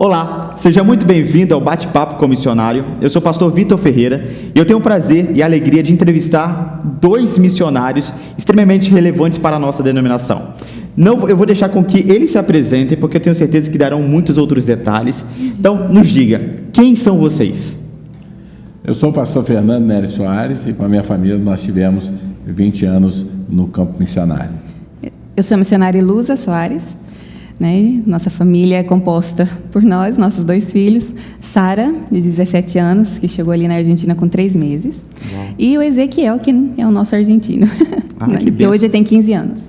Olá, seja muito bem-vindo ao Bate-Papo com o Missionário. Eu sou o pastor Vitor Ferreira e eu tenho o prazer e a alegria de entrevistar dois missionários extremamente relevantes para a nossa denominação. Eu vou deixar com que eles se apresentem, porque eu tenho certeza que darão muitos outros detalhes. Então, nos diga, quem são vocês? Eu sou o pastor Fernando Nery Soares e com a minha família nós tivemos 20 anos no campo missionário. Eu sou a missionária Luza Soares. Nossa família é composta por nós, nossos dois filhos, Sara, de 17 anos, que chegou ali na Argentina com 3 meses, e o Ezequiel, que é o nosso argentino, que hoje tem 15 anos.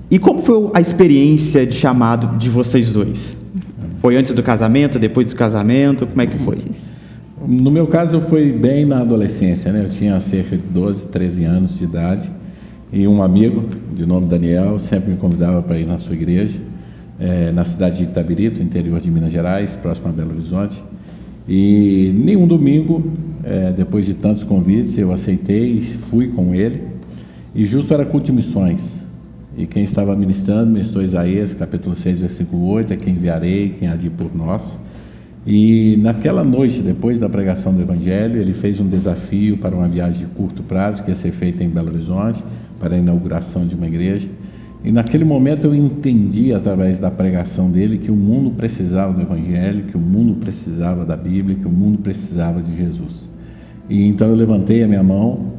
E como foi a experiência de chamado de vocês dois? Foi antes do casamento, depois do casamento, como é que foi? No meu caso, foi bem na adolescência, Eu tinha cerca de 12, 13 anos de idade, e um amigo, de nome Daniel, sempre me convidava para ir na sua igreja, na cidade de Itabirito, interior de Minas Gerais, próximo a Belo Horizonte. E nenhum domingo, depois de tantos convites, eu aceitei e fui com ele. E justo era culto de missões. E quem estava ministrou Isaías, capítulo 6, versículo 8, é quem enviarei, quem há de ir por nós. E naquela noite, depois da pregação do Evangelho, ele fez um desafio para uma viagem de curto prazo, que ia ser feita em Belo Horizonte, para a inauguração de uma igreja. E naquele momento eu entendi, através da pregação dele, que o mundo precisava do Evangelho, que o mundo precisava da Bíblia, que o mundo precisava de Jesus. E então eu levantei a minha mão,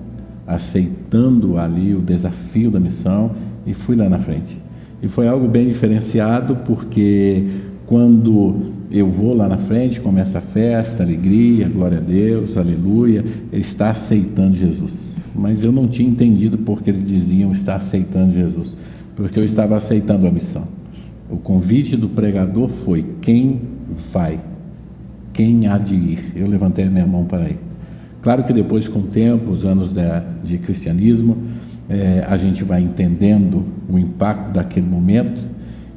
aceitando ali o desafio da missão, e fui lá na frente. E foi algo bem diferenciado, porque quando eu vou lá na frente, começa a festa, a alegria, glória a Deus, aleluia, ele está aceitando Jesus. Mas eu não tinha entendido porque eles diziam está aceitando Jesus. Porque eu estava aceitando a missão. O convite do pregador foi: quem vai? Quem há de ir? Eu levantei a minha mão para ir. Claro que depois, com o tempo, os anos de cristianismo, a gente vai entendendo o impacto daquele momento.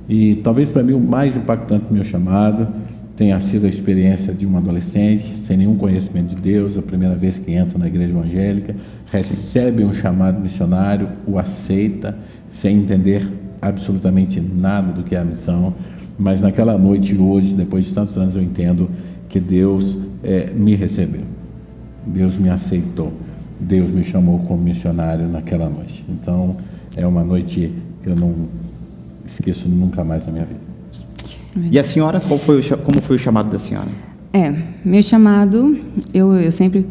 E talvez para mim o mais impactante do meu chamado tenha sido a experiência de um adolescente, sem nenhum conhecimento de Deus, a primeira vez que entra na igreja evangélica, recebe um chamado missionário, o aceita, sem entender absolutamente nada do que é a missão, mas naquela noite hoje, depois de tantos anos, eu entendo que Deus me recebeu, Deus me aceitou, Deus me chamou como missionário naquela noite. Então, é uma noite que eu não esqueço nunca mais na minha vida. E a senhora, como foi o chamado da senhora? Meu chamado, eu sempre...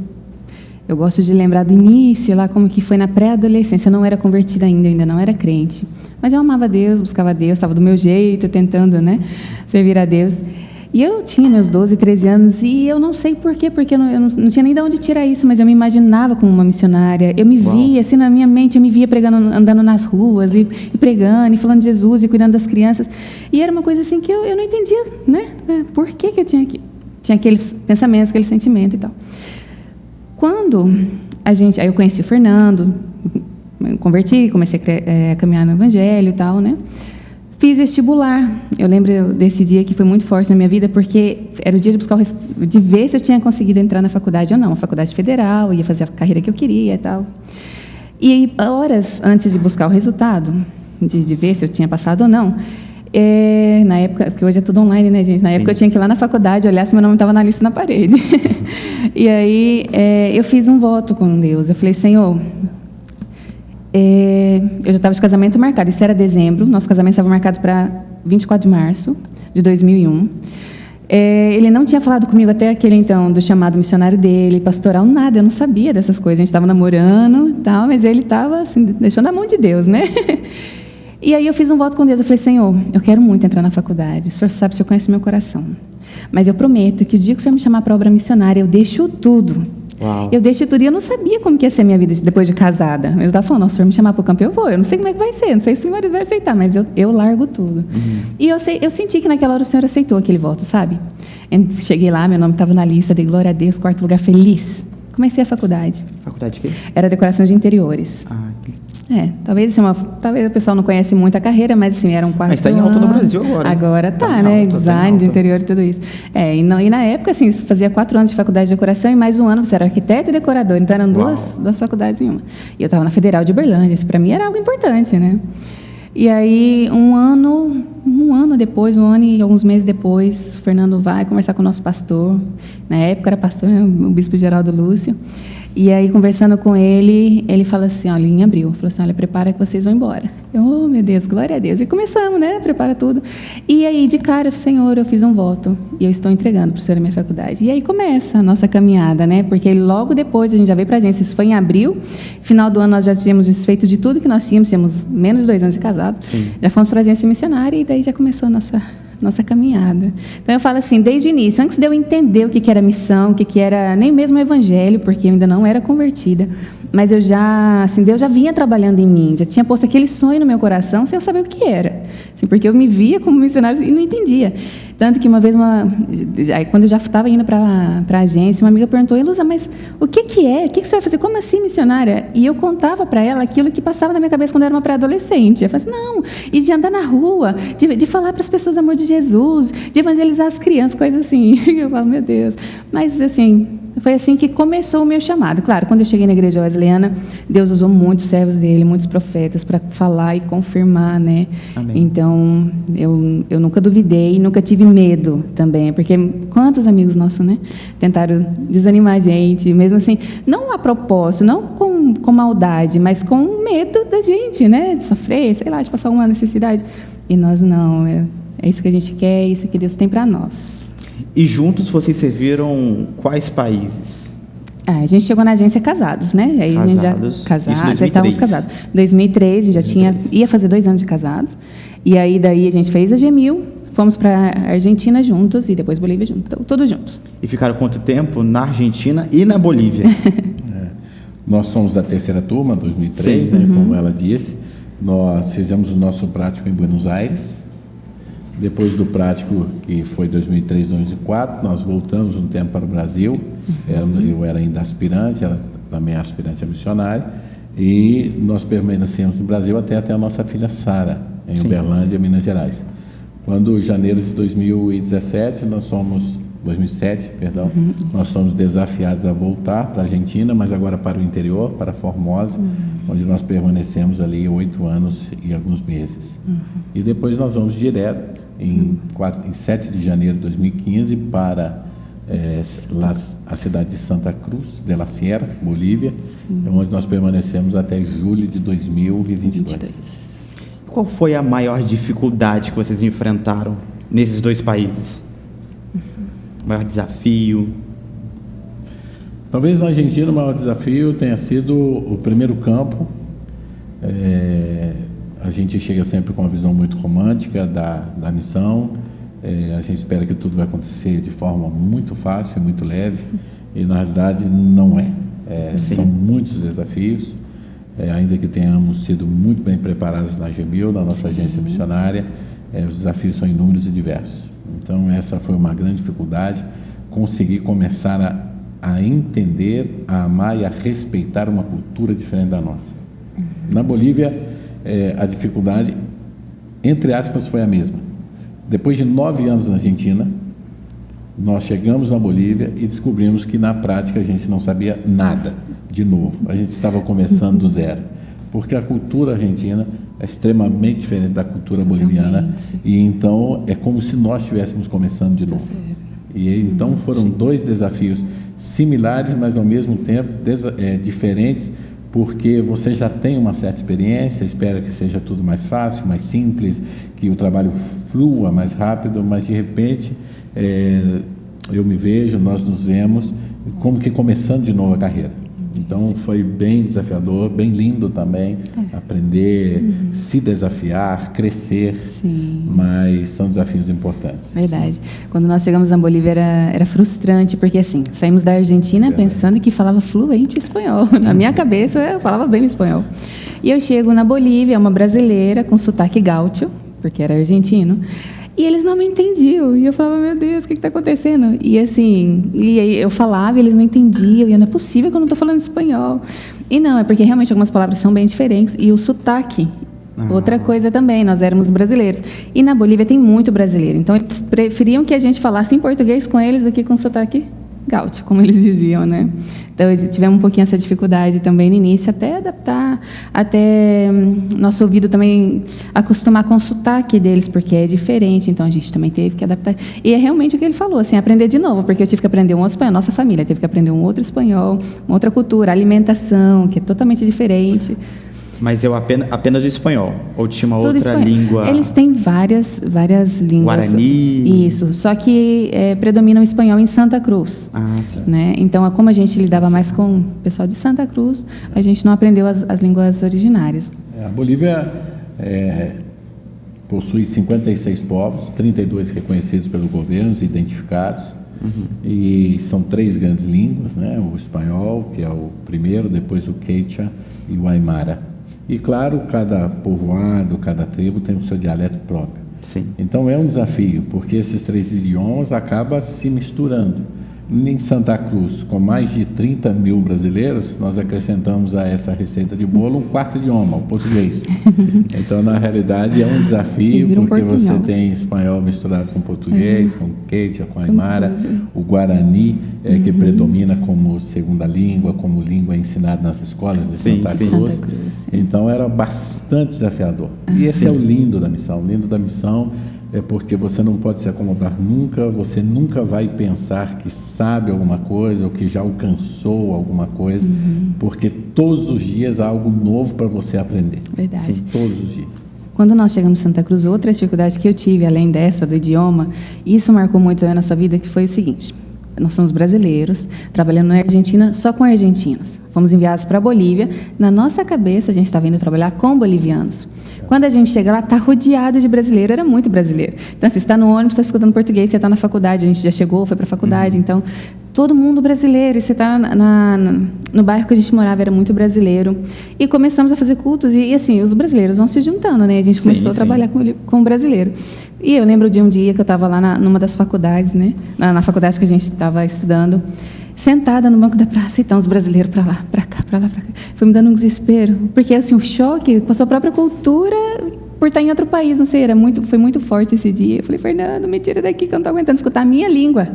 Eu gosto de lembrar do início, lá como que foi na pré-adolescência. Eu não era convertida ainda não era crente. Mas eu amava Deus, buscava Deus, estava do meu jeito, tentando, servir a Deus. E eu tinha meus 12, 13 anos e eu não sei por quê, porque eu não tinha nem de onde tirar isso, mas eu me imaginava como uma missionária. Eu me via, assim, na minha mente, eu me via pregando, andando nas ruas e pregando, e falando de Jesus, e cuidando das crianças. E era uma coisa assim que eu não entendia, Por que eu tinha aqueles pensamentos, aquele sentimento e tal. Quando aí eu conheci o Fernando, me converti, comecei a caminhar no Evangelho e tal, Fiz vestibular. Eu lembro desse dia que foi muito forte na minha vida, porque era o dia de ver se eu tinha conseguido entrar na faculdade ou não, uma faculdade federal, ia fazer a carreira que eu queria e tal. E aí, horas antes de buscar o resultado, de ver se eu tinha passado ou não, na época, porque hoje é tudo online, gente? Na época eu tinha que ir lá na faculdade, olhar se meu nome estava na lista na parede. E aí eu fiz um voto com Deus. Eu falei: Senhor, eu já estava de casamento marcado. Isso era dezembro. Nosso casamento estava marcado para 24 de março de 2001. Ele não tinha falado comigo até aquele então do chamado missionário dele, pastoral, nada. Eu não sabia dessas coisas. A gente estava namorando, tal, mas ele estava assim, deixou na mão de Deus, E aí eu fiz um voto com Deus. Eu falei: Senhor, eu quero muito entrar na faculdade. O Senhor sabe, o Senhor conhece meu coração. Mas eu prometo que o dia que o Senhor me chamar para a obra missionária, eu deixo tudo. Uau. Eu deixo tudo. E eu não sabia como que ia ser a minha vida depois de casada. Eu estava falando: se o Senhor me chamar para o campo, eu vou. Eu não sei como é que vai ser, não sei se o meu marido vai aceitar, mas eu largo tudo. E eu senti que naquela hora o Senhor aceitou aquele voto, sabe? Cheguei lá, meu nome estava na lista, dei glória a Deus, 4º lugar, feliz. Comecei a faculdade. Faculdade de quê? Era decoração de interiores. Talvez o pessoal não conhece muito a carreira, mas assim, eram 4 anos. Mas está em alta no Brasil agora. Agora está, Design de interior e tudo isso. E na época, assim, você fazia 4 anos de faculdade de decoração e mais um ano você era arquiteto e decorador. Então, eram duas faculdades em uma. E eu estava na Federal de Uberlândia. Isso, para mim, era algo importante, E aí, um ano e alguns meses depois, o Fernando vai conversar com o nosso pastor. Na época era pastor, né, o bispo Geraldo Lúcio. E aí, conversando com ele, ele fala assim, olha, em abril, falou assim, olha, prepara que vocês vão embora. Eu, oh, meu Deus, glória a Deus. E começamos, né, prepara tudo. E aí, de cara, Senhor, eu fiz um voto e eu estou entregando para o Senhor a minha faculdade. E aí começa a nossa caminhada, né, porque logo depois a gente já veio para a agência, isso foi em abril, final do ano nós já tínhamos desfeito de tudo que nós tínhamos menos de 2 anos de casado. Sim. Já fomos para a agência missionária e daí já começou a nossa caminhada. Então, eu falo assim, desde o início, antes de eu entender o que era missão, o que era nem mesmo o evangelho, porque eu ainda não era convertida, mas eu já, assim, Deus já vinha trabalhando em mim, já tinha posto aquele sonho no meu coração, sem eu saber o que era. Assim, porque eu me via como missionária e não entendia. Tanto que uma vez, quando eu já estava indo para a agência, uma amiga perguntou, Elusa, mas o que é? O que você vai fazer? Como assim, missionária? E eu contava para ela aquilo que passava na minha cabeça quando eu era uma pré-adolescente. Eu falei assim, não, e de andar na rua, de falar para as pessoas do amor de Jesus, de evangelizar as crianças, coisas assim. Eu falo, meu Deus. Mas, assim, foi assim que começou o meu chamado. Claro, quando eu cheguei na igreja wesleyana, Deus usou muitos servos dele, muitos profetas para falar e confirmar, né? Amém. Então, eu nunca duvidei, nunca tive medo também, porque quantos amigos nossos, né, tentaram desanimar a gente, mesmo assim, não a propósito, não com maldade, mas com medo da gente, né, de sofrer, sei lá, de passar alguma necessidade. E nós não, é isso que a gente quer, é isso que Deus tem para nós. E juntos vocês serviram quais países? A gente chegou na agência casados, né? Aí casados. A gente já estávamos casados. Em 2003, a gente já ia fazer 2 anos de casados. E aí daí a gente fez a GMIL, fomos para a Argentina juntos e depois Bolívia juntos, então, tudo junto. E ficaram quanto tempo na Argentina e na Bolívia? Nós somos da terceira turma, 2003, né, como ela disse. Nós fizemos o nosso prático em Buenos Aires. Depois do prático, que foi 2003, 2004, nós voltamos um tempo para o Brasil. Eu era ainda aspirante, ela também é aspirante a missionária. E nós permanecemos no Brasil até a nossa filha Sara, em Uberlândia, Minas Gerais. Quando, em janeiro de 2007, nós somos desafiados a voltar para a Argentina, mas agora para o interior, para Formosa, onde nós permanecemos ali 8 anos e alguns meses. E depois nós vamos direto, em 7 de janeiro de 2015, para a cidade de Santa Cruz de la Sierra, Bolívia, onde nós permanecemos até julho de 2022. Qual foi a maior dificuldade que vocês enfrentaram nesses 2 países? O maior desafio? Talvez na Argentina o maior desafio tenha sido o primeiro campo. A gente chega sempre com uma visão muito romântica da missão. A gente espera que tudo vai acontecer de forma muito fácil, muito leve, e na realidade não é. São muitos desafios, ainda que tenhamos sido muito bem preparados na GMIL, na nossa agência missionária, os desafios são inúmeros e diversos. Então essa foi uma grande dificuldade, conseguir começar a entender, a amar e a respeitar uma cultura diferente da nossa. Na Bolívia, a dificuldade, entre aspas, foi a mesma. Depois de 9 anos na Argentina, nós chegamos na Bolívia e descobrimos que na prática a gente não sabia nada de novo. A gente estava começando do zero, porque a cultura argentina é extremamente diferente da cultura boliviana, e então é como se nós estivéssemos começando de novo. E então foram 2 desafios similares, mas ao mesmo tempo diferentes, porque você já tem uma certa experiência, espera que seja tudo mais fácil, mais simples, que o trabalho flua mais rápido, mas de repente eu me vejo, nós nos vemos como que começando de novo a carreira. Então foi bem desafiador, bem lindo também, aprender, se desafiar, crescer, mas são desafios importantes. Verdade. Quando nós chegamos na Bolívia era frustrante, porque assim, saímos da Argentina pensando que falava fluente o espanhol. Na minha cabeça eu falava bem espanhol. E eu chego na Bolívia, uma brasileira com sotaque gaúcho, porque era argentino, e eles não me entendiam. E eu falava, meu Deus, o que está acontecendo? E assim, eu falava e eles não entendiam. E não é possível que eu não estou falando espanhol. E não, é porque realmente algumas palavras são bem diferentes. E o sotaque, outra coisa também, nós éramos brasileiros. E na Bolívia tem muito brasileiro. Então eles preferiam que a gente falasse em português com eles do que com sotaque gaúcho, como eles diziam, né? Então, tivemos um pouquinho essa dificuldade também no início, até adaptar, até nosso ouvido também acostumar com o sotaque deles, porque é diferente, então a gente também teve que adaptar. E é realmente o que ele falou, assim, aprender de novo, porque eu tive que aprender um outro espanhol, nossa família teve que aprender um outro espanhol, uma outra cultura, alimentação, que é totalmente diferente. Mas apenas o espanhol? Ou tinha uma Tudo outra espanhol. língua? Eles têm várias línguas. Guarani? Isso, só que predomina o espanhol em Santa Cruz. Ah, sim. Né? Então, como a gente lidava mais com o pessoal de Santa Cruz, a gente não aprendeu as línguas originárias. A Bolívia possui 56 povos, 32 reconhecidos pelo governo, identificados. E são 3 grandes línguas, né? O espanhol, que é o primeiro, depois o quechua e o aimara. E, claro, cada povoado, cada tribo tem o seu dialeto próprio. Sim. Então, é um desafio, porque esses 3 idiomas acabam se misturando. Em Santa Cruz, com mais de 30 mil brasileiros, nós acrescentamos a essa receita de bolo um 4º idioma, o português. Então, na realidade, é um desafio, porque você tem espanhol misturado com português, com quechua, com aimara, o guarani, que predomina como segunda língua, como língua ensinada nas escolas de Santa Cruz. Santa Cruz, então, era bastante desafiador. E esse é o lindo da missão. O lindo da missão é porque você não pode se acomodar nunca, você nunca vai pensar que sabe alguma coisa ou que já alcançou alguma coisa, porque todos os dias há algo novo para você aprender. Verdade. Sim, todos os dias. Quando nós chegamos em Santa Cruz, outra dificuldade que eu tive, além dessa do idioma, isso marcou muito a nossa vida, que foi o seguinte: nós somos brasileiros, trabalhando na Argentina só com argentinos. Fomos enviados para a Bolívia. Na nossa cabeça, a gente estava indo trabalhar com bolivianos. Quando a gente chega lá, está rodeado de brasileiro, era muito brasileiro. Então, você está no ônibus, está escutando português, você está na faculdade, a gente já chegou, foi para a faculdade, então, todo mundo brasileiro, e você está no bairro que a gente morava, era muito brasileiro. E começamos a fazer cultos, e assim, os brasileiros vão se juntando, né? A gente começou a trabalhar com o brasileiro. E eu lembro de um dia que eu estava lá numa das faculdades, né? Na faculdade que a gente estava estudando, sentada no banco da praça, e então os brasileiros para lá, para cá, para lá, para cá. Foi me dando um desespero, porque assim, o choque com a sua própria cultura, por estar em outro país, não sei, foi muito forte esse dia. Eu falei: Fernando, me tira daqui que eu não estou aguentando escutar a minha língua.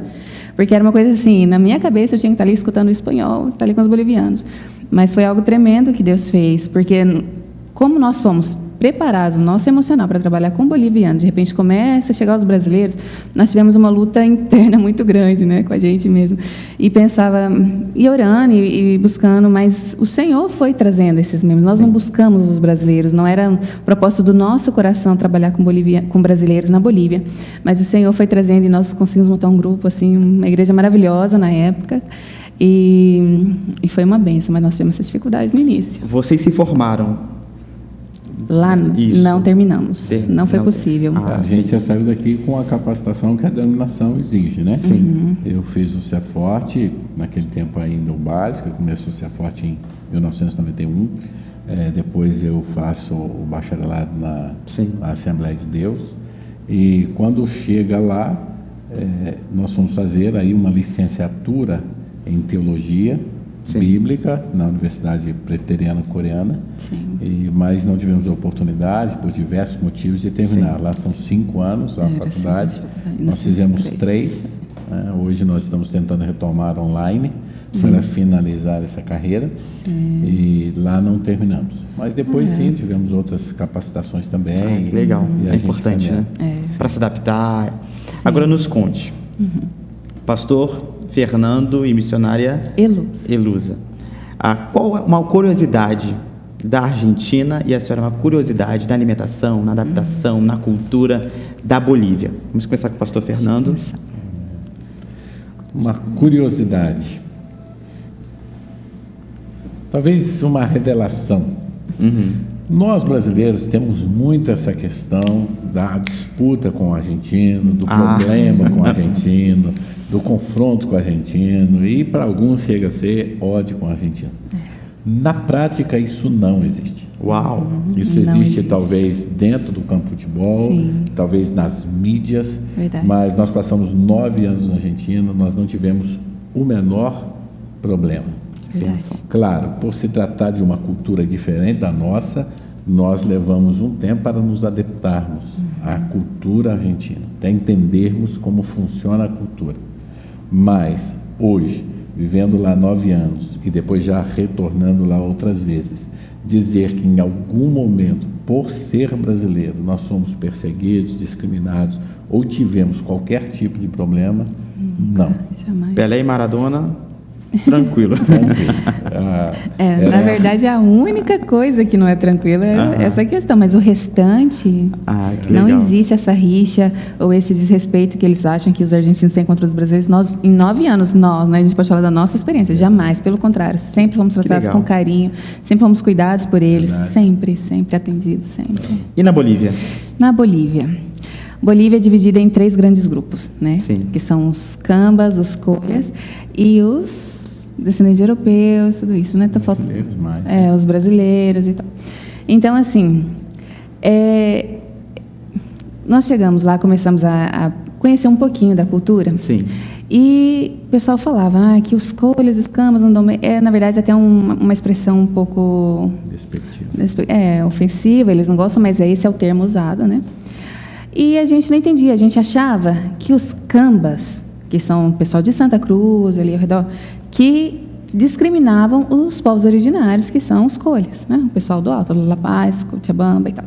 Porque era uma coisa assim, na minha cabeça eu tinha que estar ali escutando o espanhol, estar ali com os bolivianos. Mas foi algo tremendo que Deus fez, porque como nós somos preparados, o nosso emocional para trabalhar com bolivianos, de repente começa a chegar os brasileiros, nós tivemos uma luta interna muito grande, né, com a gente mesmo. E pensava, e orando, e buscando, mas o Senhor foi trazendo esses membros. Nós não buscamos os brasileiros, não era um propósito do nosso coração trabalhar com brasileiros na Bolívia, mas o Senhor foi trazendo e nós conseguimos montar um grupo, assim, uma igreja maravilhosa na época. E foi uma bênção, mas nós tivemos essa dificuldade no início. Vocês se formaram? Lá não terminamos, não foi possível. A gente já saiu daqui com a capacitação que a denominação exige, né? Sim. Eu fiz o CEFORTE, naquele tempo ainda o básico, eu comecei o CEFORTE em 1991, depois eu faço o bacharelado na Assembleia de Deus, e quando chega lá, nós vamos fazer aí uma licenciatura em teologia bíblica na Universidade Presbiteriana Coreana, mas não tivemos oportunidade por diversos motivos de terminar. Lá são 5 anos a faculdade, nós fizemos 3. Hoje nós estamos tentando retomar online para finalizar essa carreira, e lá não terminamos. Mas depois tivemos outras capacitações também. Legal, é importante, né? Para se adaptar. Agora nos conte, pastor Fernando e missionária Elusa. Qual é uma curiosidade da Argentina e a senhora uma curiosidade da alimentação, na adaptação, na cultura da Bolívia? Vamos começar com o pastor Fernando. Uma curiosidade. Talvez uma revelação. Nós brasileiros temos muito essa questão da disputa com o argentino, do problema com o argentino, do confronto com o argentino, e para alguns chega a ser ódio com o argentino. Na prática, isso não existe. Uau! Isso existe talvez dentro do campo de futebol, talvez nas mídias, mas nós passamos 9 anos na Argentina, nós não tivemos o menor problema. Claro, por se tratar de uma cultura diferente da nossa, nós levamos um tempo para nos adaptarmos à cultura argentina, até entendermos como funciona a cultura. Mas hoje, vivendo lá 9 anos e depois já retornando lá outras vezes, dizer que em algum momento, por ser brasileiro, nós somos perseguidos, discriminados ou tivemos qualquer tipo de problema, não. Jamais. Pelé e Maradona, tranquilo. Na verdade, a única coisa que não é tranquila é essa questão, mas o restante, que não legal. existe essa rixa ou esse desrespeito que eles acham que os argentinos têm contra os brasileiros. Nós, em 9 anos, né, a gente pode falar da nossa experiência, jamais, pelo contrário, sempre fomos tratados legal. com carinho, sempre fomos cuidados por eles, Verdade. sempre atendidos, sempre. E na Bolívia? Na Bolívia é dividida em 3 grandes grupos, né? Sim. Que são os cambas, os colhas e os descendentes de europeus, tudo isso, né? Brasileiros mais. Os brasileiros e tal. Então, assim, nós chegamos lá, começamos a conhecer um pouquinho da cultura. Sim. E o pessoal falava que os colhas, os cambas não dão bem. Na verdade, até uma expressão um pouco Despectiva. ofensiva, eles não gostam, mas esse é o termo usado, né? E a gente não entendia, a gente achava que os cambas, que são o pessoal de Santa Cruz, ali ao redor, que discriminavam os povos originários, que são os colhas, né? O pessoal do Alto, La Paz, Cochabamba e tal.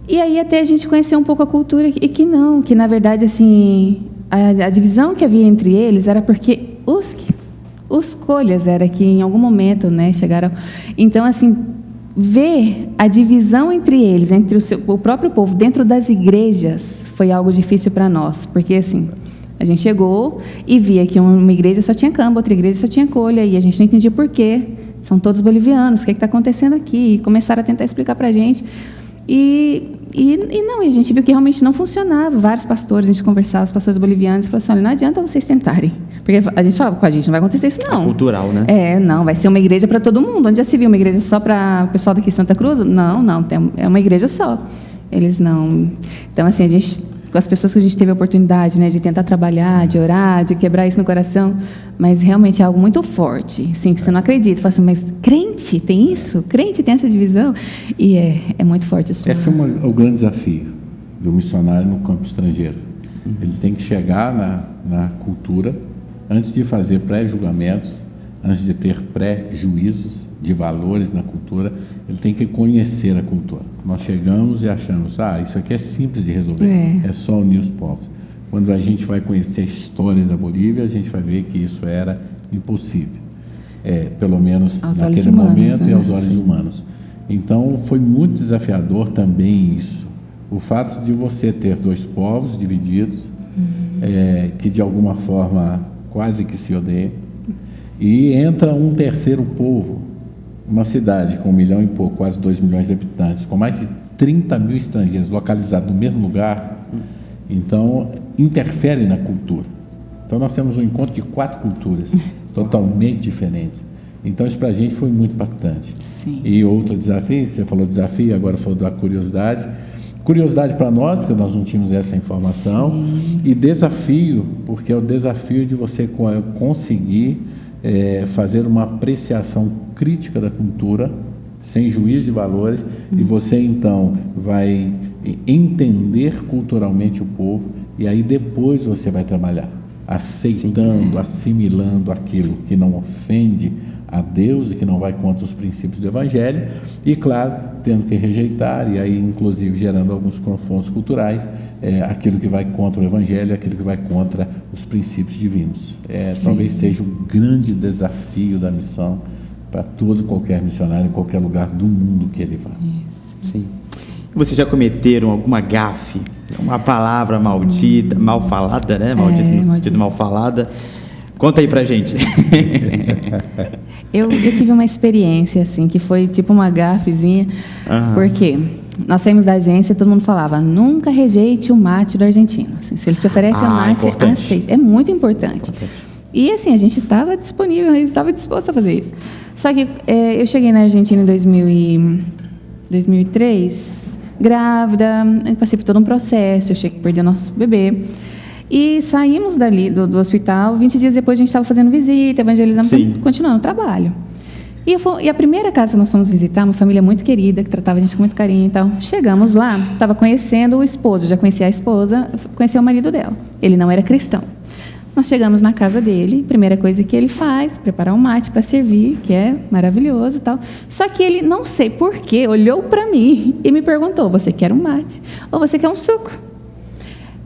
E aí até a gente conheceu um pouco a cultura e que não, que na verdade, assim, a divisão que havia entre eles era porque os colhas era que em algum momento, né, chegaram... Então, assim, ver a divisão entre eles, entre o próprio povo, dentro das igrejas, foi algo difícil para nós, porque, assim, a gente chegou e via que uma igreja só tinha camba, outra igreja só tinha colha, e a gente não entendia por quê. São todos bolivianos, o que está acontecendo aqui? E começaram a tentar explicar para a gente. E a gente viu que realmente não funcionava. Vários pastores, a gente conversava, os pastores bolivianos, e falou assim, olha, não adianta vocês tentarem. Porque a gente falava, com a gente não vai acontecer isso, não. É cultural, né? Não, vai ser uma igreja para todo mundo. Onde já se viu uma igreja só para o pessoal daqui de Santa Cruz? Não, é uma igreja só. Eles não... Então, assim, a gente, com as pessoas que a gente teve a oportunidade, né, de tentar trabalhar, de orar, de quebrar isso no coração, mas realmente é algo muito forte, assim, que você não acredita. Fala assim, mas crente tem isso? Crente tem essa divisão? E é muito forte isso. Esse é o grande desafio do missionário no campo estrangeiro. Ele tem que chegar na cultura antes de fazer pré-julgamentos, antes de ter pré-juízos de valores na cultura. Ele tem que conhecer a cultura. Nós chegamos e achamos, isso aqui é simples de resolver, é só unir os povos. Quando a gente vai conhecer a história da Bolívia, a gente vai ver que isso era impossível, pelo menos aos naquele momento e aos olhos humanos. Então, foi muito desafiador também isso. O fato de você ter 2 povos divididos, que de alguma forma quase que se odeiam, e entra um terceiro povo, uma cidade com 1 milhão e pouco, quase 2 milhões de habitantes, com mais de 30 mil estrangeiros localizados no mesmo lugar, então interfere na cultura. Então nós temos um encontro de 4 culturas totalmente diferentes. Então isso para a gente foi muito impactante. Sim. E outro desafio, você falou desafio, agora falou da curiosidade. Curiosidade para nós, porque nós não tínhamos essa informação. Sim. E desafio, porque é o desafio de você conseguir fazer uma apreciação crítica da cultura, sem juízo de valores, e você então vai entender culturalmente o povo, e aí depois você vai trabalhar, aceitando, assimilando aquilo que não ofende a Deus e que não vai contra os princípios do Evangelho, e claro, tendo que rejeitar, e aí inclusive gerando alguns confrontos culturais, aquilo que vai contra o Evangelho, aquilo que vai contra os princípios divinos. Talvez seja o grande desafio da missão para todo e qualquer missionário em qualquer lugar do mundo que ele vá. Isso. Sim. Vocês já cometeram alguma gafe? Uma palavra maldita, mal falada, né? Maldita no sentido mal falada. Conta aí pra gente. Eu tive uma experiência, assim, que foi tipo uma gafezinha, porque nós saímos da agência e todo mundo falava, nunca rejeite o mate do argentino. Assim, se eles te oferecem o mate, aceite. É muito importante. E assim, a gente estava disponível, a gente estava disposto a fazer isso. Só que eu cheguei na Argentina em 2003, grávida, passei por todo um processo, eu cheguei a perder nosso bebê. E saímos dali do hospital, 20 dias depois a gente estava fazendo visita, evangelizando, continuando o trabalho. E a primeira casa que nós fomos visitar, uma família muito querida, que tratava a gente com muito carinho e tal. Chegamos lá, estava conhecendo o esposo, já conhecia a esposa, conhecia o marido dela. Ele não era cristão. Nós chegamos na casa dele, primeira coisa que ele faz, preparar um mate para servir, que é maravilhoso e tal. Só que ele, não sei porquê, olhou para mim e me perguntou, você quer um mate ou você quer um suco?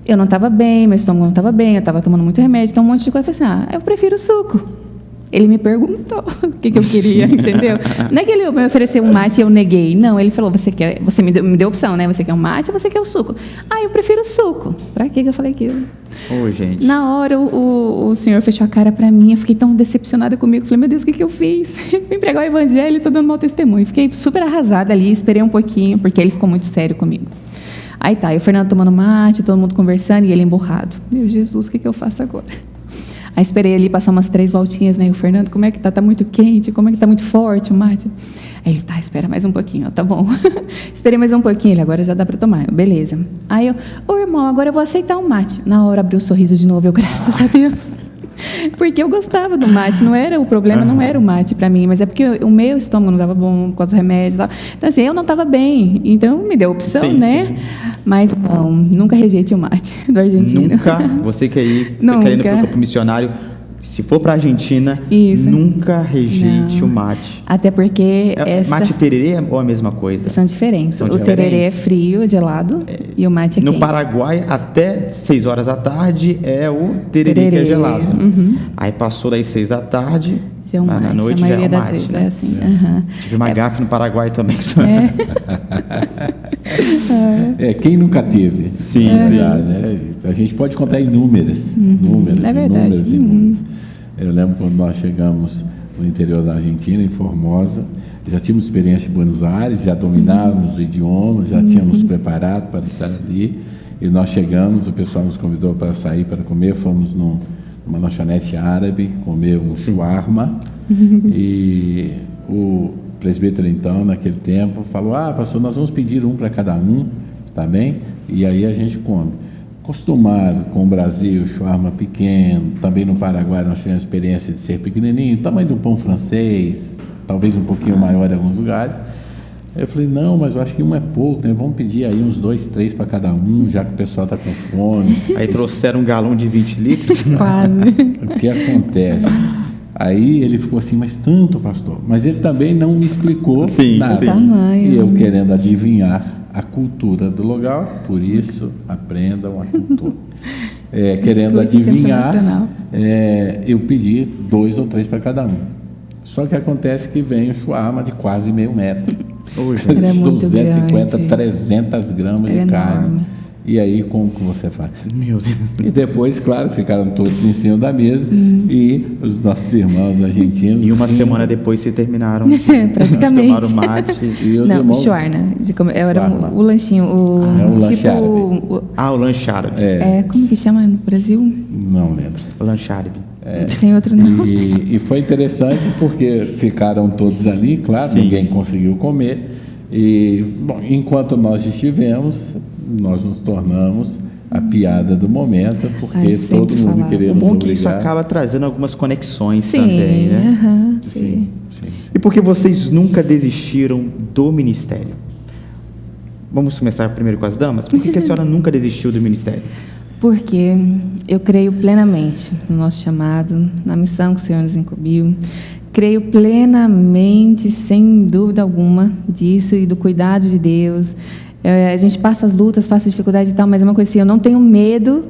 Eu não estava bem, meu estômago não estava bem, eu estava tomando muito remédio, então um monte de coisa. Eu falei assim, eu prefiro o suco. Ele me perguntou o que eu queria, entendeu? Não é que ele me ofereceu um mate e eu neguei. Não, ele falou, você me deu opção, né? Você quer um mate ou você quer o suco? Eu prefiro o suco. Pra que eu falei aquilo? Ô, gente. Na hora, o senhor fechou a cara pra mim, eu fiquei tão decepcionada comigo. Falei, meu Deus, o que eu fiz? Vim pregar o evangelho e tô dando mau testemunho. Fiquei super arrasada ali, esperei um pouquinho, porque ele ficou muito sério comigo. Aí tá, e o Fernando tomando mate, todo mundo conversando e ele emburrado. Meu Jesus, o que eu faço agora? Aí esperei ali passar umas 3 voltinhas, né? E o Fernando, como é que tá? Tá muito quente? Como é que tá muito forte o mate? Aí ele, espera mais um pouquinho, tá bom. Esperei mais um pouquinho, ele, agora já dá para tomar. Beleza. Aí eu, irmão, agora eu vou aceitar o mate. Na hora abriu o sorriso de novo, eu, graças a Deus. Porque eu gostava do mate, não era o problema, não era o mate para mim, mas é porque o meu estômago não estava bom por causa dos remédios e tal. Então, assim, eu não estava bem, então me deu opção, sim, né? Sim. Mas não, nunca rejeite o mate do argentino. Nunca, você que aí está querendo ir para o missionário, se for para a Argentina, nunca rejeite o mate. Até porque mate e tererê ou a mesma coisa? São diferentes. O tererê é frio, gelado, e o mate é quente. No Paraguai, até 6 horas da tarde é o tererê. Que é gelado. Uhum. Aí passou das 6 da tarde, já é um mate, na noite a maioria já é um das mate, vezes né? é assim. Uhum. Tive uma gafe no Paraguai também. Quem nunca teve? Sim, verdade, né? A gente pode contar inúmeras. É verdade. Inúmeras. Eu lembro quando nós chegamos no interior da Argentina, em Formosa, já tínhamos experiência em Buenos Aires, já dominávamos o idioma, já tínhamos preparado para estar ali. E nós chegamos, o pessoal nos convidou para sair para comer, fomos numa lanchonete árabe comer um shawarma. E o presbítero, então, naquele tempo, falou, pastor, nós vamos pedir um para cada um, tá bem? E aí a gente come. Acostumado com o Brasil, shawarma pequeno, também no Paraguai nós tivemos a experiência de ser pequenininho, tamanho de um pão francês, talvez um pouquinho maior em alguns lugares. Eu falei, não, mas eu acho que um é pouco, né? Vamos pedir aí uns 2, 3 para cada um, já que o pessoal está com fome. Aí trouxeram um galão de 20 litros. Quase. O que acontece? Aí ele ficou assim, mas tanto, pastor? Mas ele também não me explicou nada. Tamanho. E eu querendo adivinhar a cultura do lugar, por isso aprendam a cultura. Querendo adivinhar, eu pedi 2 ou 3 para cada um. Só que acontece que vem o shawarma de quase meio metro. Ele é muito 250, grande. 300 gramas de carne. E aí, como que você faz? Meu Deus. E depois, claro, ficaram todos em cima da mesa e os nossos irmãos argentinos... E uma semana depois se terminaram. Praticamente. Tomaram mate. E os não, irmãos... o shawarma. Era o lanchinho. O lanche árabe. O lanche árabe. Como que chama no Brasil? Não lembro. O lanche árabe. Tem outro nome. E foi interessante porque ficaram todos ali, claro, ninguém conseguiu comer. E, bom, enquanto nós estivemos, nós nos tornamos a piada do momento, porque todo mundo queria nos obrigar. O bom que isso acaba trazendo algumas conexões também, né? Sim. E por que vocês nunca desistiram do ministério? Vamos começar primeiro com as damas? Por que a senhora nunca desistiu do ministério? Porque eu creio plenamente no nosso chamado, na missão que o Senhor nos incumbiu. Creio plenamente, sem dúvida alguma, disso e do cuidado de Deus. A gente passa as lutas, passa a dificuldade e tal, mas é uma coisa assim, eu não tenho medo.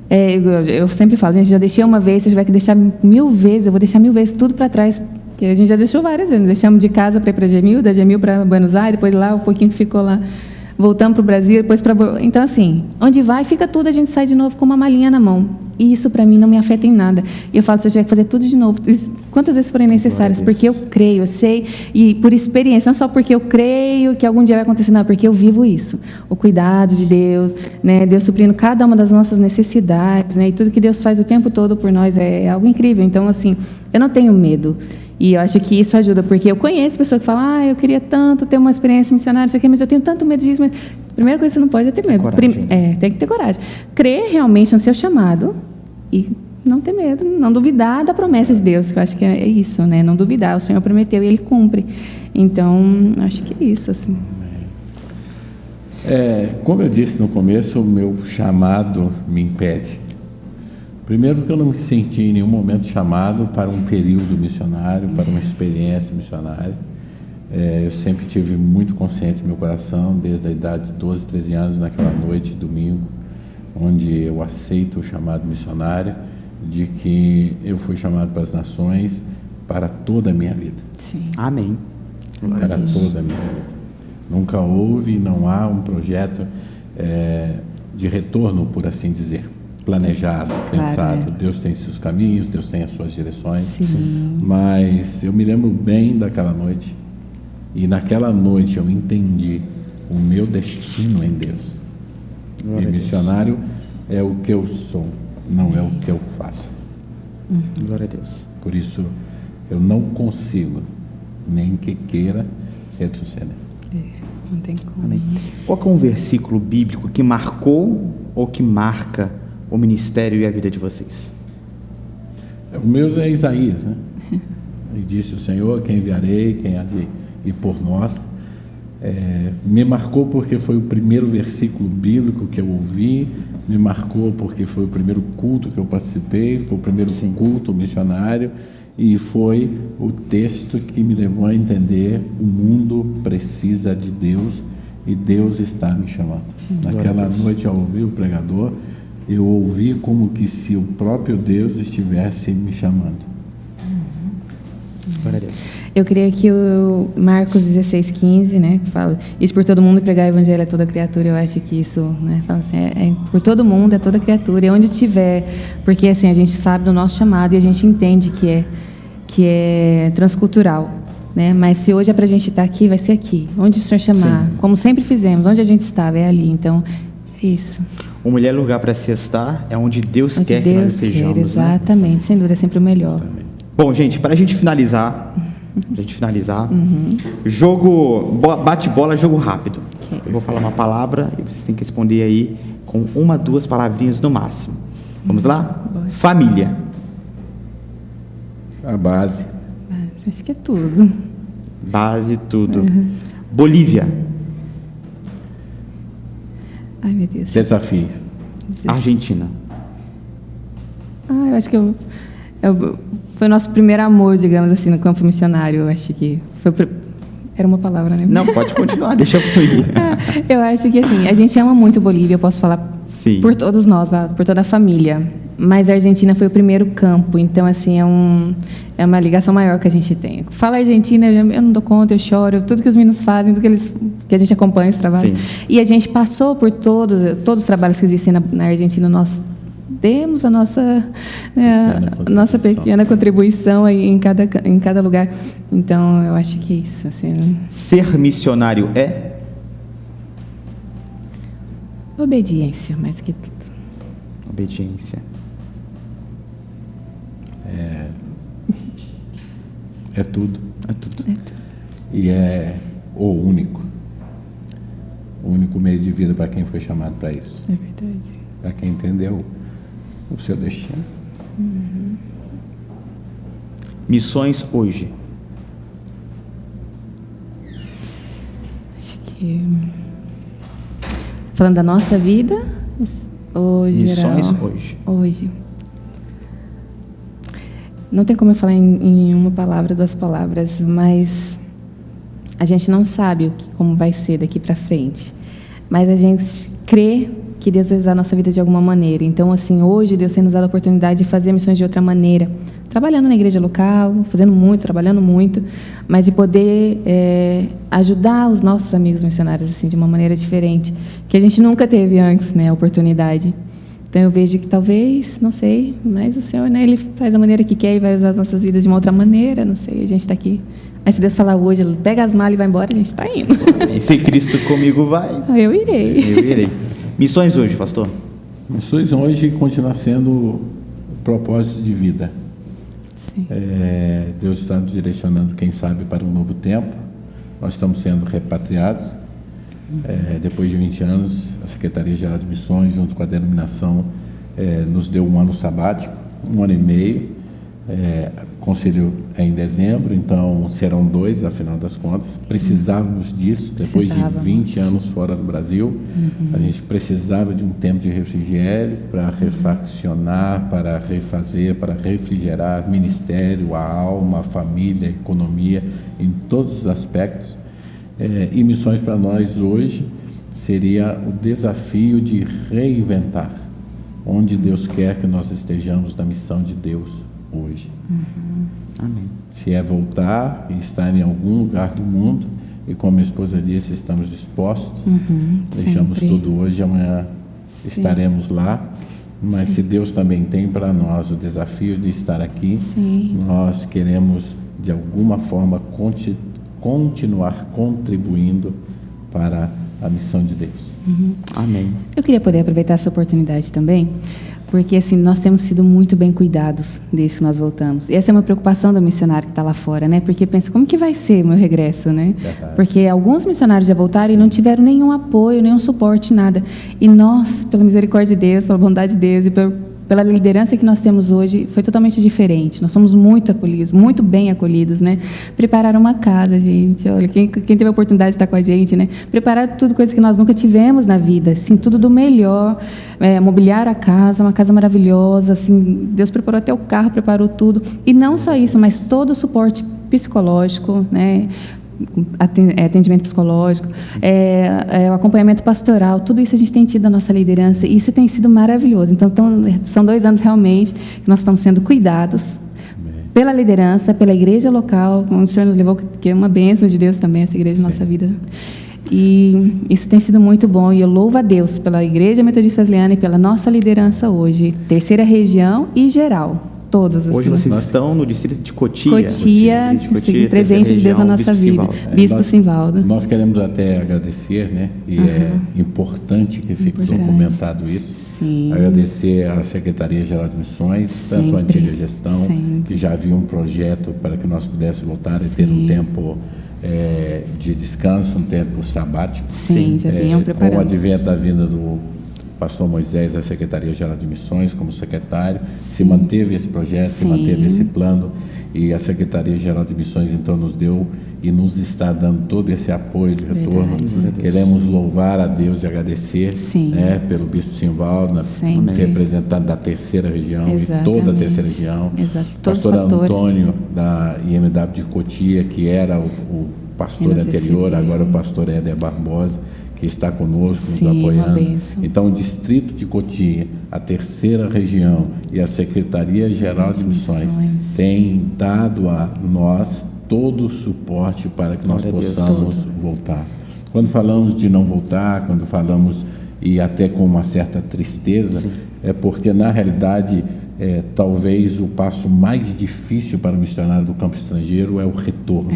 Eu sempre falo, gente, já deixei uma vez, se eu tiver que deixar 1000 vezes, eu vou deixar 1000 vezes tudo para trás, porque a gente já deixou várias vezes. Deixamos de casa para ir para Gemil, da Gemil para Buenos Aires, depois lá, um pouquinho que ficou lá. Voltamos para o Brasil, depois para... Então, assim, onde vai, fica tudo, a gente sai de novo com uma malinha na mão. E isso, para mim, não me afeta em nada. E eu falo, se eu tiver que fazer tudo de novo, quantas vezes forem necessárias, porque eu creio, eu sei, e por experiência, não só porque eu creio que algum dia vai acontecer, não, porque eu vivo isso. O cuidado de Deus, né? Deus suprindo cada uma das nossas necessidades, né? E tudo que Deus faz o tempo todo por nós é algo incrível. Então, assim, eu não tenho medo. E eu acho que isso ajuda, porque eu conheço pessoas que falam, eu queria tanto ter uma experiência missionária, isso aqui, mas eu tenho tanto medo disso. Mas a primeira coisa que você não pode é ter medo. Tem que ter coragem. Crer realmente no seu chamado e não ter medo, não duvidar da promessa de Deus, que eu acho que é isso, né? Não duvidar, o Senhor prometeu e Ele cumpre. Então, acho que é isso, assim. Como eu disse no começo, o meu chamado me impede. Primeiro, porque eu não me senti em nenhum momento chamado para um período missionário, para uma experiência missionária. Eu sempre tive muito consciente no meu coração, desde a idade de 12, 13 anos, naquela noite de domingo, onde eu aceito o chamado missionário, de que eu fui chamado para as nações para toda a minha vida. Sim. Amém. Para toda a minha vida. Nunca houve e não há um projeto de retorno, por assim dizer, planejado, pensado. Deus tem seus caminhos, Deus tem as suas direções. Sim. Mas eu me lembro bem daquela noite. E naquela noite eu entendi o meu destino em Deus. Glória E a Deus. missionário é o que eu sou, não é o que eu faço. Glória a Deus. Por isso eu não consigo, nem que queira, retroceder. Não tem como. Amém. Qual que é um versículo bíblico que marcou ou que marca o ministério e a vida de vocês? O meu é Isaías, né? E disse o Senhor: quem enviarei, quem há de ir por nós. Me marcou porque foi o primeiro versículo bíblico que eu ouvi, me marcou porque foi o primeiro culto que eu participei, foi o primeiro culto missionário, e foi o texto que me levou a entender: o mundo precisa de Deus e Deus está me chamando. Naquela noite, ao ouvir o pregador, eu ouvi como que se o próprio Deus estivesse me chamando. Glória a Deus. Eu creio que o Marcos 16:15, né, que fala isso por todo mundo e pregar o evangelho a toda criatura. Eu acho que isso, né, fala assim, por todo mundo, é toda criatura, é onde tiver, porque assim a gente sabe do nosso chamado e a gente entende que é transcultural, né? Mas se hoje é para a gente estar aqui, vai ser aqui, onde o Senhor chamar, como sempre fizemos, onde a gente estava é ali. Então, é isso. O melhor lugar para se estar é onde Deus Onde quer que nós Deus estejamos. quer, exatamente, né? Sem dúvida, é sempre o melhor. Bom, gente, para a gente finalizar, jogo, bate-bola, jogo rápido. Ok. Eu vou falar uma palavra e vocês têm que responder aí com uma, duas palavrinhas no máximo. Vamos lá? Bora. Família. A base. Acho que é tudo. Base, tudo. Bolívia. Ai, meu Deus. Desafio. Argentina. Eu acho que foi o nosso primeiro amor, digamos assim, no campo missionário. Eu acho que era uma palavra, né? Não, pode continuar, deixa eu fluir. Eu acho que assim, a gente ama muito Bolívia, eu posso falar Sim. por todos nós, por toda a família. Mas a Argentina foi o primeiro campo, então assim, é uma ligação maior que a gente tem. Fala Argentina, eu não dou conta, eu choro, tudo que os meninos fazem, tudo que a gente acompanha esse trabalho. Sim. E a gente passou por todos os trabalhos que existem na Argentina, nós demos a nossa pequena contribuição aí em cada lugar. Então, eu acho que é isso. Assim, Ser missionário é? obediência, mais que tudo. Obediência. É tudo. É tudo. É tudo. E é o único meio de vida para quem foi chamado para isso, É verdade. para quem entendeu o seu destino. Missões hoje. Acho que... Falando da nossa vida, hoje... Missões hoje. Hoje. Não tem como eu falar em uma palavra, duas palavras, mas a gente não sabe como vai ser daqui para frente. Mas a gente crê que Deus vai usar a nossa vida de alguma maneira. Então, assim, hoje Deus tem nos dado a oportunidade de fazer missões de outra maneira. Trabalhando na igreja local, fazendo muito, trabalhando muito, mas de poder ajudar os nossos amigos missionários assim, de uma maneira diferente, que a gente nunca teve antes, né, a oportunidade. Então, eu vejo que talvez, não sei, mas o Senhor, né, Ele faz da maneira que quer e vai usar as nossas vidas de uma outra maneira, não sei, a gente está aqui. Mas se Deus falar hoje, pega as malas e vai embora, a gente está indo. E se Cristo comigo vai, Eu irei. eu irei. Missões hoje, pastor? Missões hoje continua sendo o propósito de vida. Sim. Deus está nos direcionando, quem sabe, para um novo tempo. Nós estamos sendo repatriados. Depois de 20 anos, a Secretaria-Geral de Missões, junto com a denominação, nos deu um ano sabático, 1 ano e meio, Concílio é em dezembro, então serão 2, afinal das contas. Precisávamos disso, depois de 20 anos fora do Brasil. A gente precisava de um tempo de refrigério para refaccionar, para refazer, para refrigerar ministério, a alma, a família, a economia, em todos os aspectos. E missões para nós hoje seria o desafio de reinventar onde Deus quer que nós estejamos na missão de Deus hoje. Amém. Se é voltar e estar em algum lugar do mundo, e como a esposa disse, estamos dispostos, deixamos sempre. tudo hoje, amanhã estaremos lá, mas se Deus também tem para nós o desafio de estar aqui, nós queremos de alguma forma continuar contribuindo para a missão de Deus. Amém. Eu queria poder aproveitar essa oportunidade também, porque assim, nós temos sido muito bem cuidados desde que nós voltamos. E essa é uma preocupação do missionário que está lá fora, né? Porque pensa, como que vai ser o meu regresso, né? Verdade. Porque alguns missionários já voltaram e não tiveram nenhum apoio, nenhum suporte, nada. E nós, pela misericórdia de Deus, pela bondade de Deus e pela liderança que nós temos hoje, foi totalmente diferente. Nós somos muito acolhidos, muito bem acolhidos, né? Prepararam uma casa, gente. Olha, quem teve a oportunidade de estar com a gente, né? Prepararam tudo, coisas que nós nunca tivemos na vida, assim, tudo do melhor. Mobiliaram a casa, uma casa maravilhosa, assim, Deus preparou até o carro, preparou tudo. E não só isso, mas todo o suporte psicológico, né? Atendimento psicológico, o acompanhamento pastoral, tudo isso a gente tem tido da nossa liderança e isso tem sido maravilhoso. Então, são 2 anos realmente que nós estamos sendo cuidados pela liderança, pela igreja local, onde o Senhor nos levou, que é uma bênção de Deus também, essa igreja na nossa vida. E isso tem sido muito bom e eu louvo a Deus pela Igreja Metodista Wesleyana e pela nossa liderança hoje, 3ª região e geral. Todos, Hoje assim. vocês estão no distrito de Cotia. Cotia, sim, presente de Deus na nossa vida. Bispo Simvaldo. Nós queremos até agradecer, né? E é importante que fique documentado isso. Sim. Agradecer à Secretaria-Geral de Missões, tanto a antiga gestão, que já havia um projeto para que nós pudéssemos voltar e ter um tempo de descanso, um tempo sabático. Sim, já vinham preparando. Com o advento da vinda do pastor Moisés, a Secretaria-Geral de Missões, como secretário, se manteve esse projeto, se manteve esse plano, e a Secretaria-Geral de Missões, então, nos deu e nos está dando todo esse apoio de retorno. Queremos louvar a Deus e agradecer pelo Bispo Simvaldo, representante da 3ª região e toda a 3ª região. Pastor Antônio, da IMW de Cotia, que era o pastor anterior, agora o pastor Éder Barbosa, que está conosco, nos apoiando. Então, o Distrito de Cotia, a 3ª região e a Secretaria-Geral de Missões têm dado a nós todo o suporte para que nós possamos voltar. Quando falamos de não voltar, quando falamos, e até com uma certa tristeza, é porque, na realidade, talvez o passo mais difícil para o missionário do campo estrangeiro é o retorno.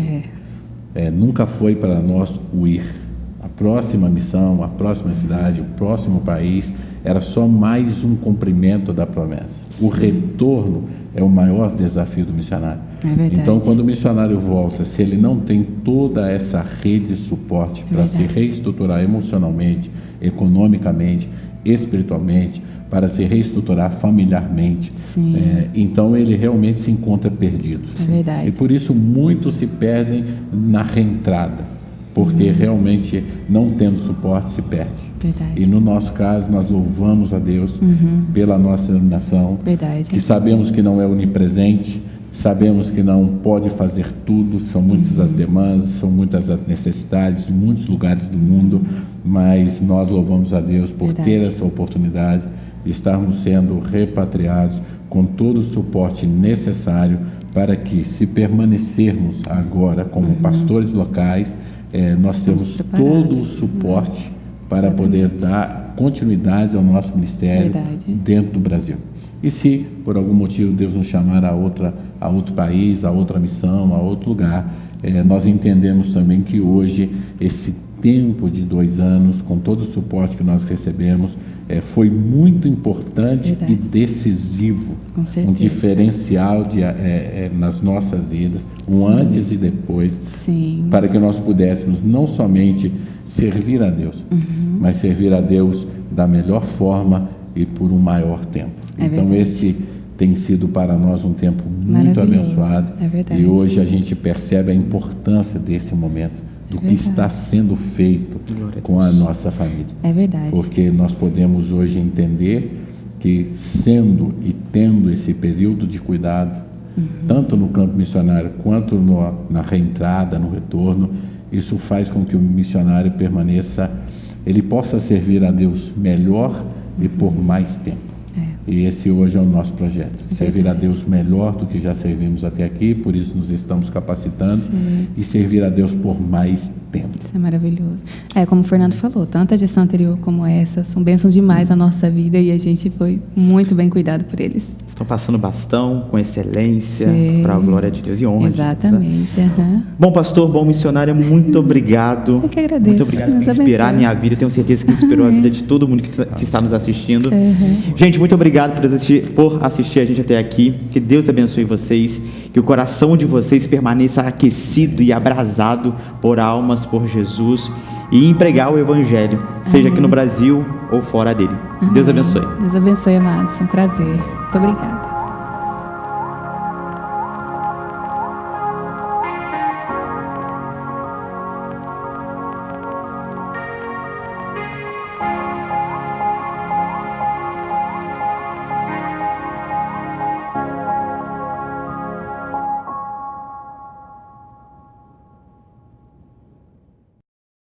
Nunca foi para nós o ir. A próxima missão, a próxima cidade, o próximo país, era só mais um cumprimento da promessa. O retorno é o maior desafio do missionário. Então, quando o missionário volta, se ele não tem toda essa rede de suporte para se reestruturar emocionalmente, economicamente, espiritualmente, para se reestruturar familiarmente, então ele realmente se encontra perdido. E por isso muitos se perdem na reentrada. Porque realmente, não tendo suporte, se perde. E no nosso caso, nós louvamos a Deus pela nossa denominação, que sabemos que não é onipresente, sabemos que não pode fazer tudo, são muitas as demandas, são muitas as necessidades de muitos lugares do mundo, mas nós louvamos a Deus por ter essa oportunidade de estarmos sendo repatriados com todo o suporte necessário para que, se permanecermos agora como pastores locais, nós temos todo o suporte para poder dar continuidade ao nosso ministério dentro do Brasil. E se, por algum motivo, Deus nos chamar a outro país, a outra missão, a outro lugar, nós entendemos também que hoje, esse tempo de 2 anos, com todo o suporte que nós recebemos, foi muito importante e decisivo, um diferencial nas nossas vidas, antes e depois, para que nós pudéssemos não somente servir a Deus, mas servir a Deus da melhor forma e por um maior tempo. Então, esse tem sido para nós um tempo muito Maravilhoso. abençoado. É verdade. E hoje a gente percebe a importância desse momento, do que verdade. está sendo feito com a nossa família. É verdade. Porque nós podemos hoje entender que, sendo e tendo esse período de cuidado, tanto no campo missionário quanto na reentrada, no retorno, isso faz com que o missionário permaneça, ele possa servir a Deus melhor e por mais tempo. E esse hoje é o nosso projeto, servir a Deus melhor do que já servimos até aqui, por isso nos estamos capacitando. Sim. E servir a Deus por mais tempo. Isso é maravilhoso. Como o Fernando falou, tanto a gestão anterior como essa são bênçãos demais na nossa vida e a gente foi muito bem cuidado por eles. Estão passando bastão com excelência Sim. para a glória de Deus e honra. Exatamente. Bom pastor, bom missionário, muito obrigado. Eu que agradeço. Muito obrigado por Deus inspirar a abençoe. minha vida. Tenho certeza que inspirou a vida de todo mundo que está nos assistindo. Gente, muito obrigado por assistir a gente até aqui. Que Deus abençoe vocês. Que o coração de vocês permaneça aquecido e abrasado por almas, por Jesus. E em pregar o Evangelho, seja aqui no Brasil ou fora dele. Deus abençoe. Deus abençoe, amados. Foi um prazer. Muito obrigada.